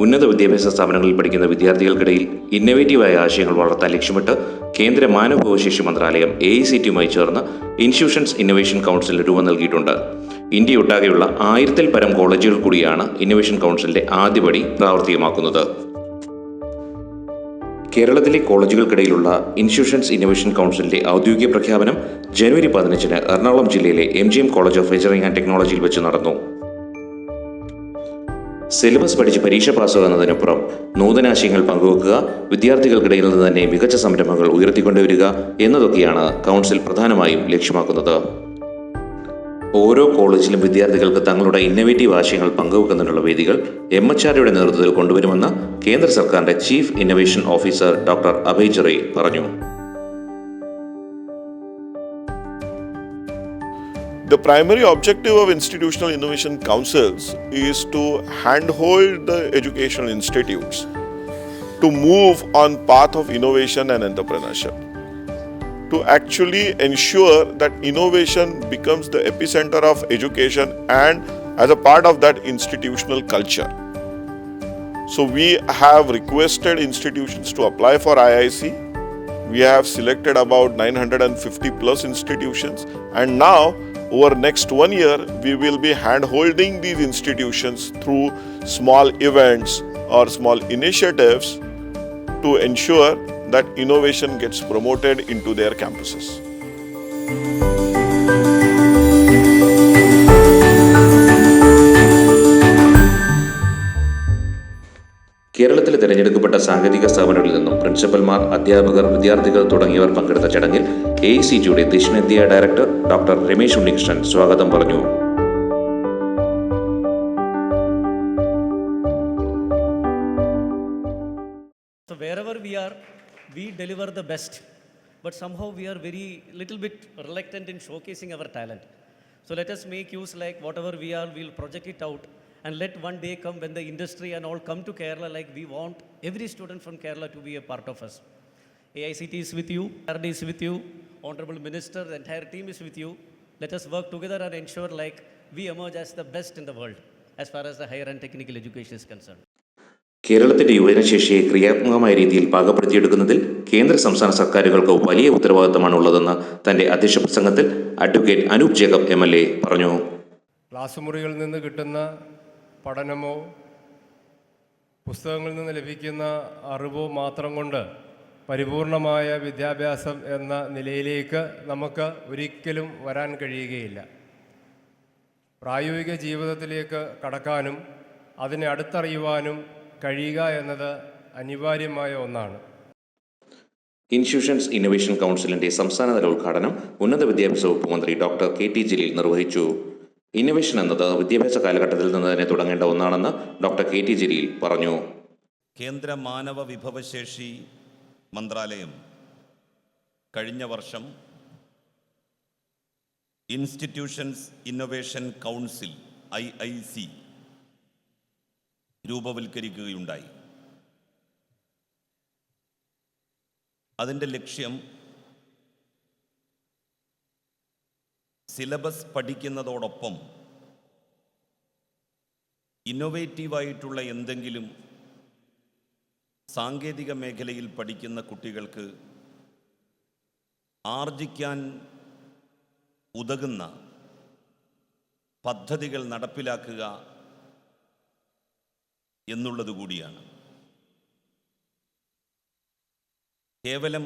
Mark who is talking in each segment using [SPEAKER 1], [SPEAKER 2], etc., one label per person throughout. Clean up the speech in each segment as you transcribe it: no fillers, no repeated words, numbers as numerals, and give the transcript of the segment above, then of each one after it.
[SPEAKER 1] ഉന്നത വിദ്യാഭ്യാസ സ്ഥാപനങ്ങളിൽ പഠിക്കുന്ന വിദ്യാർത്ഥികൾക്കിടയിൽ ഇന്നൊവേറ്റീവായ ആശയങ്ങൾ വളർത്താൻ ലക്ഷ്യമിട്ട് കേന്ദ്ര മാനവവിഭവശേഷി മന്ത്രാലയം AICTയുമായി ചേർന്ന് ഇൻസ്റ്റിറ്റ്യൂഷൻസ് ഇന്നൊവേഷൻ കൗൺസിലിന് രൂപം നൽകിയിട്ടുണ്ട്. ഇന്ത്യയൊട്ടാകെയുള്ള 1000-ൽ പരം കോളേജുകൾ കൂടിയാണ് ഇന്നൊവേഷൻ കൗൺസിലിന്റെ ആദ്യപടി പ്രാവർത്തികമാക്കുന്നത്. കേരളത്തിലെ കോളേജുകൾക്കിടയിലുള്ള ഇൻസ്റ്റിറ്റ്യൂഷൻസ് ഇന്നൊവേഷൻ കൗൺസിലിന്റെ ഔദ്യോഗിക പ്രഖ്യാപനം ജനുവരി 15-ന് എറണാകുളം ജില്ലയിലെ MGM college of engineering and ടെക്നോളജിയിൽ വെച്ച് നടന്നു. സിലബസ് പഠിച്ച് പരീക്ഷ പാസ്സാകുന്നതിനപ്പുറം നൂതനാശയങ്ങൾ പങ്കുവെക്കുക, വിദ്യാർത്ഥികൾക്കിടയിൽ നിന്ന് തന്നെ മികച്ച സംരംഭങ്ങൾ ഉയർത്തിക്കൊണ്ടുവരിക എന്നതൊക്കെയാണ് കൗൺസിൽ പ്രധാനമായും ലക്ഷ്യമാക്കുന്നത്. ഓരോ കോളേജിലും വിദ്യാർത്ഥികൾക്ക് തങ്ങളുടെ ഇന്നൊവേറ്റീവ് ആശയങ്ങൾ പങ്കുവെക്കുന്നതിനുള്ള വേദികൾ MHRDയുടെ നേതൃത്വത്തിൽ കൊണ്ടുവരുമെന്ന് കേന്ദ്ര സർക്കാരിന്റെ chief innovation officer doctor Abhay cherry പറഞ്ഞു.
[SPEAKER 2] The primary objective of institutional innovation councils is to handhold the educational institutes to move on path of innovation and entrepreneurship, to actually ensure that innovation becomes the epicenter of education and as a part of that institutional culture. So we have requested institutions to apply for IIC. We have selected about 950 plus institutions, and now over next 1 year, we will be hand-holding these institutions through small events or small initiatives to ensure that innovation gets promoted into their campuses.
[SPEAKER 1] കേരളത്തിലെ തിരഞ്ഞെടുക്കപ്പെട്ട സാങ്കേതിക സ്ഥാപനങ്ങളിൽ നിന്നും പ്രിൻസിപ്പൽമാർ, അധ്യാപകർ, വിദ്യാർത്ഥികൾ തുടങ്ങിയവർ പങ്കെടുത്ത ചടങ്ങിൽ AICTയുടെ ദക്ഷിണേന്ത്യ ഡയറക്ടർ ഡോക്ടർ രമേശ് ഉണ്ണികൃഷ്ണൻ സ്വാഗതം പറഞ്ഞു.
[SPEAKER 3] So wherever we are, we deliver the best, but somehow we are very little bit reluctant in showcasing our talent. So let us make use like whatever we are, we'll project it out. And let one day come when the industry and all come to Kerala, like we want every student from Kerala to be a part of us. AICT is with you, RD is with you, Honorable Minister, the entire team is with you. Let us work together and ensure like we emerge as the best in the world as far as the higher and technical education is concerned.
[SPEAKER 1] കേരളത്തിന്റെ യുവജനശേഷിയെ ക്രിയാത്മകമായ രീതിയിൽ പാകപ്പെടുത്തിയെടുക്കുന്നതിൽ കേന്ദ്ര സംസ്ഥാന സർക്കാരുകൾക്ക് വലിയ ഉത്തരവാദിത്തമാണുള്ളതെന്ന് തന്റെ അധ്യക്ഷ പ്രസംഗത്തിൽ അഡ്വക്കേറ്റ് അനൂപ് ജേക്കബ് MLA പറഞ്ഞു.
[SPEAKER 4] ക്ലാസ് മുറികളിൽ നിന്ന് കിട്ടുന്ന പഠനമോ പുസ്തകങ്ങളിൽ നിന്ന് ലഭിക്കുന്ന അറിവോ മാത്രം കൊണ്ട് പരിപൂർണമായ വിദ്യാഭ്യാസം എന്ന നിലയിലേക്ക് നമുക്ക് ഒരിക്കലും വരാൻ കഴിയുകയില്ല. പ്രായോഗിക ജീവിതത്തിലേക്ക് കടക്കാനും അതിനെ അടുത്തറിയുവാനും കഴിയുക എന്നത് അനിവാര്യമായ ഒന്നാണ്.
[SPEAKER 1] ഇൻസ്റ്റിറ്റ്യൂഷൻസ് ഇന്നൊവേഷൻ കൗൺസിലിന്റെ സംസ്ഥാനതല ഉദ്ഘാടനം ഉന്നത വിദ്യാഭ്യാസ വകുപ്പ് മന്ത്രി ഡോക്ടർ KT ജലീൽ നിർവഹിച്ചു. ഇന്നൊവേഷൻ എന്നത് വിദ്യാഭ്യാസ കാലഘട്ടത്തിൽ നിന്ന് തന്നെ തുടങ്ങേണ്ട ഒന്നാണെന്ന് ഡോക്ടർ KT ജലീൽ പറഞ്ഞു.
[SPEAKER 5] കേന്ദ്ര മാനവ വിഭവശേഷി മന്ത്രാലയം കഴിഞ്ഞ വർഷം ഇൻസ്റ്റിറ്റ്യൂഷൻസ് ഇന്നൊവേഷൻ കൗൺസിൽ IIC രൂപവൽക്കരിക്കുകയുണ്ടായി. അതിൻ്റെ ലക്ഷ്യം സിലബസ് പഠിക്കുന്നതോടൊപ്പം ഇന്നൊവേറ്റീവായിട്ടുള്ള എന്തെങ്കിലും സാങ്കേതിക മേഖലയിൽ പഠിക്കുന്ന കുട്ടികൾക്ക് ആർജിക്കാൻ ഉതകുന്ന പദ്ധതികൾ നടപ്പിലാക്കുക എന്നുള്ളതുകൂടിയാണ്. കേവലം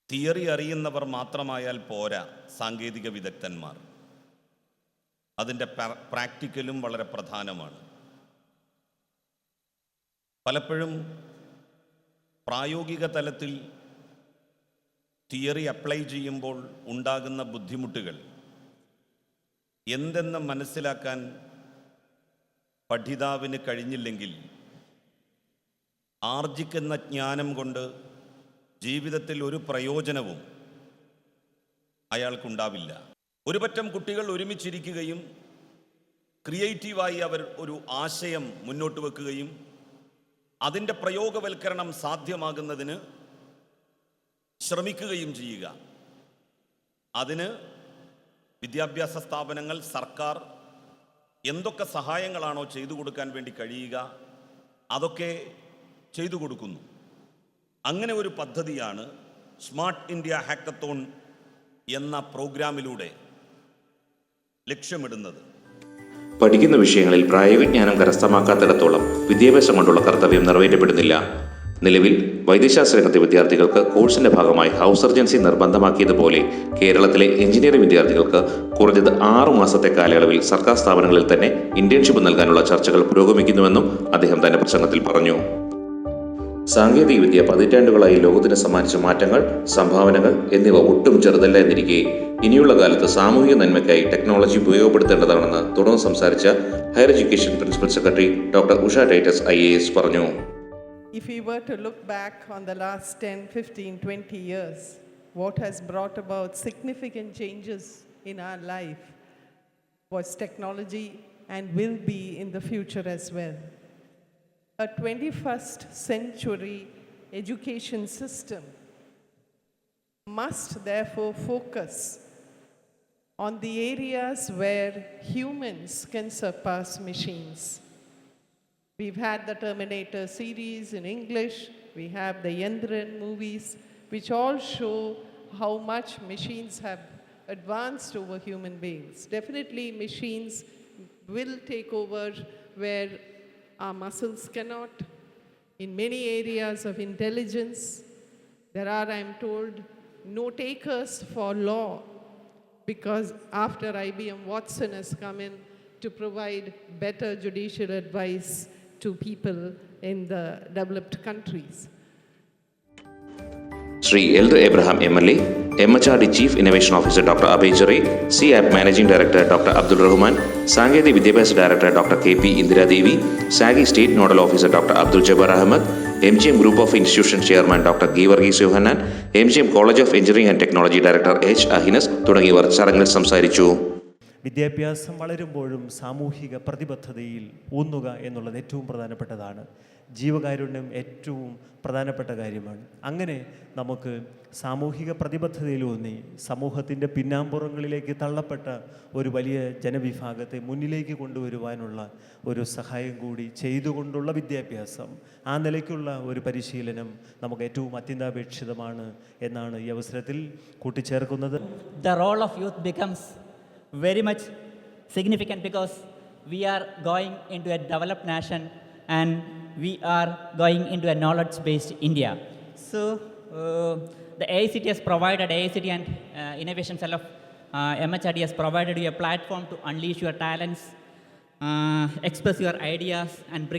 [SPEAKER 5] തിയറി അറിയുന്നവർ മാത്രമായാൽ പോരാ സാങ്കേതിക വിദഗ്ധന്മാർ. അതിൻ്റെ പ്രാക്ടിക്കലും വളരെ പ്രധാനമാണ്. പലപ്പോഴും പ്രായോഗിക തലത്തിൽ തിയറി അപ്ലൈ ചെയ്യുമ്പോൾ ഉണ്ടാകുന്ന ബുദ്ധിമുട്ടുകൾ എന്തെന്ന് മനസ്സിലാക്കാൻ പഠിതാവിന് കഴിഞ്ഞില്ലെങ്കിൽ ആർജിക്കുന്ന ജ്ഞാനം കൊണ്ട് ജീവിതത്തിൽ ഒരു പ്രയോജനവും അയാൾക്കുണ്ടാവില്ല. ഒരു പറ്റം കുട്ടികൾ ഒരുമിച്ചിരിക്കുകയും ക്രിയേറ്റീവായി അവർ ഒരു ആശയം മുന്നോട്ട് വെക്കുകയും അതിൻ്റെ പ്രയോഗവൽക്കരണം സാധ്യമാകുന്നതിന് ശ്രമിക്കുകയും ചെയ്യുക. അതിന് വിദ്യാഭ്യാസ സ്ഥാപനങ്ങൾ, സർക്കാർ എന്തൊക്കെ സഹായങ്ങളാണോ ചെയ്തു കൊടുക്കാൻ വേണ്ടി കഴിയുക അതൊക്കെ ചെയ്തു കൊടുക്കുന്നു. അങ്ങനെ ഒരു പദ്ധതിയാണ് സ്മാർട്ട് ഇന്ത്യ ഹാക്കത്തോൺ എന്ന പ്രോഗ്രാമിലൂടെ ലക്ഷ്യമിടുന്നത്.
[SPEAKER 1] പഠിക്കുന്ന വിഷയങ്ങളിൽ പ്രായോഗികജ്ഞാനം കരസ്ഥമാക്കാത്തിടത്തോളം വിദ്യാഭ്യാസം കൊണ്ടുള്ള കർത്തവ്യം നിറവേറ്റപ്പെടുന്നില്ല. നിലവിൽ വൈദ്യശാസ്ത്ര രംഗത്തെ വിദ്യാർത്ഥികൾക്ക് കോഴ്സിന്റെ ഭാഗമായി ഹൗസ് സർജൻസി നിർബന്ധമാക്കിയതുപോലെ കേരളത്തിലെ എഞ്ചിനീയറിംഗ് വിദ്യാർത്ഥികൾക്ക് കുറഞ്ഞത് 6 മാസത്തെ കാലയളവിൽ സർക്കാർ സ്ഥാപനങ്ങളിൽ തന്നെ ഇന്റേൺഷിപ്പ് നൽകാനുള്ള ചർച്ചകൾ പുരോഗമിക്കുന്നുവെന്നും അദ്ദേഹം തന്റെ പ്രസംഗത്തിൽ പറഞ്ഞു. സാങ്കേതികവിദ്യ പതിറ്റാണ്ടുകളായി ലോകത്തിന് സമ്മാനിച്ച മാറ്റങ്ങൾ, സംഭാവനകൾ എന്നിവ ഒട്ടും ചെറുതല്ല എന്നിരിക്കെ ഇനിയുള്ള കാലത്ത് സാമൂഹിക നന്മയ്ക്കായി ടെക്നോളജി ഉപയോഗപ്പെടുത്തേണ്ടതാണെന്ന് തുടർന്ന് സംസാരിച്ച higher education principal secretary doctor Usha Titus IAS പറഞ്ഞു.
[SPEAKER 6] If we were to look back on the last 10, 15, 20 years, what has brought about significant changes in our life was technology and will be in the future as well. A 21st century education system must therefore focus on the areas where humans can surpass machines. We've had the Terminator series in English, we have the Yendran movies, which all show how much machines have advanced over human beings. Definitely machines will take over where our muscles cannot. In many areas of intelligence, there are, I'm told, no takers for law, because after IBM Watson has come in to provide better judicial advice to people in the developed countries.
[SPEAKER 1] Shri Eldho Abraham MLA, MHRD chief innovation officer doctor Abhay Jere, CAP managing director doctor Abdul Rahman, സാങ്കേതിക വിദ്യാഭ്യാസ director doctor KP Indiradevi, സാഗി state nodal officer doctor Abdul Jabbar Ahmed, MGM group of institution chairman doctor Geevarghese Yohannan, MGM college of engineering and technology director H. Ahinus തുടങ്ങിയവർ ചടങ്ങിൽ സംസാരിച്ചു.
[SPEAKER 7] വിദ്യാഭ്യാസം വളരുമ്പോഴും സാമൂഹിക പ്രതിബദ്ധതയിൽ ഊന്നുക എന്നുള്ളത് ഏറ്റവും പ്രധാനപ്പെട്ടതാണ്. ജീവകാരുണ്യം ഏറ്റവും പ്രധാനപ്പെട്ട കാര്യമാണ്. അങ്ങനെ നമുക്ക് സാമൂഹിക പ്രതിബദ്ധതയിലൂന്നി സമൂഹത്തിൻ്റെ പിന്നാമ്പുറങ്ങളിലേക്ക് തള്ളപ്പെട്ട ഒരു വലിയ ജനവിഭാഗത്തെ മുന്നിലേക്ക് കൊണ്ടുവരുവാനുള്ള ഒരു സഹായം കൂടി ചെയ്തുകൊണ്ടുള്ള വിദ്യാഭ്യാസം, ആ നിലയ്ക്കുള്ള ഒരു പരിശീലനം നമുക്ക് ഏറ്റവും അത്യന്താപേക്ഷിതമാണ് എന്നാണ് ഈ അവസരത്തിൽ കൂട്ടിച്ചേർക്കുന്നത്.
[SPEAKER 8] The role of youth becomes very much significant because we are going into a developed nation and we are going into a knowledge-based India. So the AICT has provided, AICT and Innovation Cell of MHRD has provided you a platform to unleash your talents, express your ideas and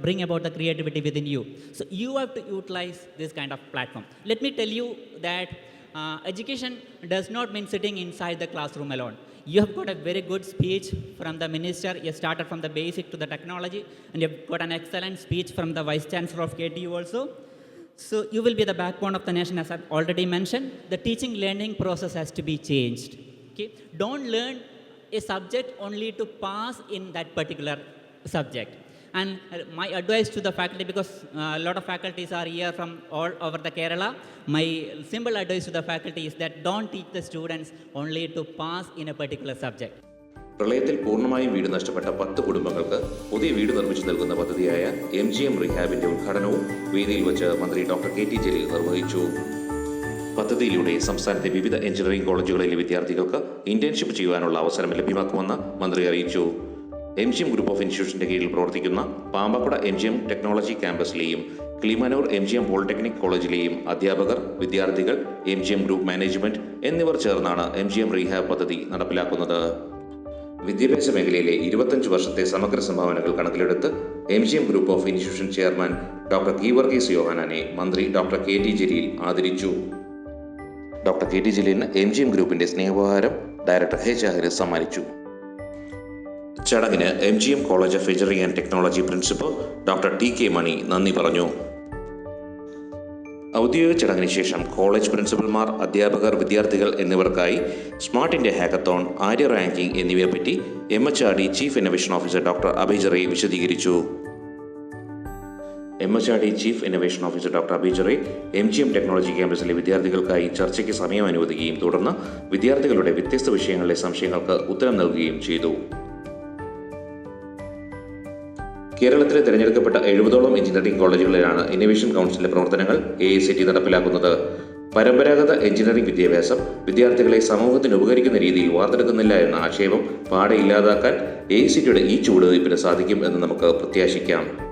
[SPEAKER 8] bring about the creativity within you. So you have to utilize this kind of platform. Let me tell you that education does not mean sitting inside the classroom alone. You have got a very good speech from the minister. You started from the basic to the technology, and you have got an excellent speech from the Vice Chancellor of KTU also. So you will be the backbone of the nation, as I've already mentioned. The teaching learning process has to be changed. Okay? Don't learn a subject only to pass in that particular subject. And my advice to the faculty, because a lot of faculties are here from all over the Kerala, my simple advice to the faculty is that don't teach the students only to pass in a particular subject.
[SPEAKER 1] പ്രളയത്തിൽ പൂർണ്ണമായും വീട് നഷ്ടപ്പെട്ട 10 കുടുംബങ്ങൾക്ക് പുതിയ വീട് നിർമ്മിച്ചു നൽകുന്ന പദ്ധതിയായ MGM റീഹാബിന്റെ ഉദ്ഘാടനവും വേദിയിൽ വെച്ച് മന്ത്രി ഡോക്ടർ KT ജലീൽ നിർവഹിച്ചു. പദ്ധതിയിലൂടെ സംസ്ഥാനത്തെ വിവിധ എഞ്ചിനീയറിംഗ് കോളേജുകളിലെ വിദ്യാർത്ഥികൾക്ക് ഇന്റേൺഷിപ്പ് ചെയ്യുവാനുള്ള അവസരം ലഭ്യമാക്കുമെന്ന് മന്ത്രി അറിയിച്ചു. MGM ഗ്രൂപ്പ് ഓഫ് ഇൻസ്റ്റിറ്റ്യൂഷന്റെ കീഴിൽ പ്രവർത്തിക്കുന്ന പാമ്പക്കുട MGM ടെക്നോളജി ക്യാമ്പസിലെയും കിളിമാനൂർ MGM പോളിടെക്നിക് കോളേജിലെയും അധ്യാപകർ, വിദ്യാർത്ഥികൾ, MGM ഗ്രൂപ്പ് മാനേജ്മെന്റ് എന്നിവർ ചേർന്നാണ് MGM റീഹാബ് പദ്ധതി നടപ്പിലാക്കുന്നത്. വിദ്യാഭ്യാസ മേഖലയിലെ 25 വർഷത്തെ സമഗ്ര സംഭാവനകൾ കണക്കിലെടുത്ത് MGM group of institution chairman doctor Geevarghese യോഹന്നാനെ മന്ത്രി ഡോക്ടർ KT ജലീൽ ആദരിച്ചു. ഡോക്ടർ KT ജലീലിന് MGM ഗ്രൂപ്പിന്റെ സ്നേഹോപഹാരം ഡയറക്ടർ H. അഹിനസ് സമ്മാനിച്ചു. ചടങ്ങിന് MGM college of engineering and technology principal doctor TK Mani നന്ദി പറഞ്ഞു. ഔദ്യോഗിക ചടങ്ങിന് ശേഷം കോളേജ് പ്രിൻസിപ്പൽമാർ, അധ്യാപകർ, വിദ്യാർത്ഥികൾ എന്നിവർക്കായി smart India hackathon, ARIIA ranking എന്നിവയെപ്പറ്റി MHRD chief innovation officer doctor Abhay Jere വിശദീകരിച്ചു. MHRD chief innovation officer doctor Abhay Jere MGM technology ക്യാമ്പസിലെ വിദ്യാർത്ഥികൾക്കായി ചർച്ചയ്ക്ക് സമയം അനുവദിക്കുകയും തുടർന്ന് വിദ്യാർത്ഥികളുടെ വ്യത്യസ്ത വിഷയങ്ങളിലെ സംശയങ്ങൾക്ക് ഉത്തരം നൽകുകയും ചെയ്തു. കേരളത്തിലെ തിരഞ്ഞെടുക്കപ്പെട്ട 70ഓളം എഞ്ചിനീയറിംഗ് കോളേജുകളിലാണ് ഇന്നൊവേഷൻ കൗൺസിലിന്റെ പ്രവർത്തനങ്ങൾ AICTE നടപ്പിലാക്കുന്നത്. പരമ്പരാഗത എഞ്ചിനീയറിംഗ് വിദ്യാഭ്യാസം വിദ്യാർത്ഥികളെ സമൂഹത്തിന് ഉപകരിക്കുന്ന രീതിയിൽ വാർത്തെടുക്കുന്നില്ല എന്ന ആക്ഷേപം പാടെ ഇല്ലാതാക്കാൻ AICTEയുടെ ഈ ചുവടുവയ്പ്പിന് സാധിക്കും എന്ന് നമുക്ക് പ്രത്യാശിക്കാം.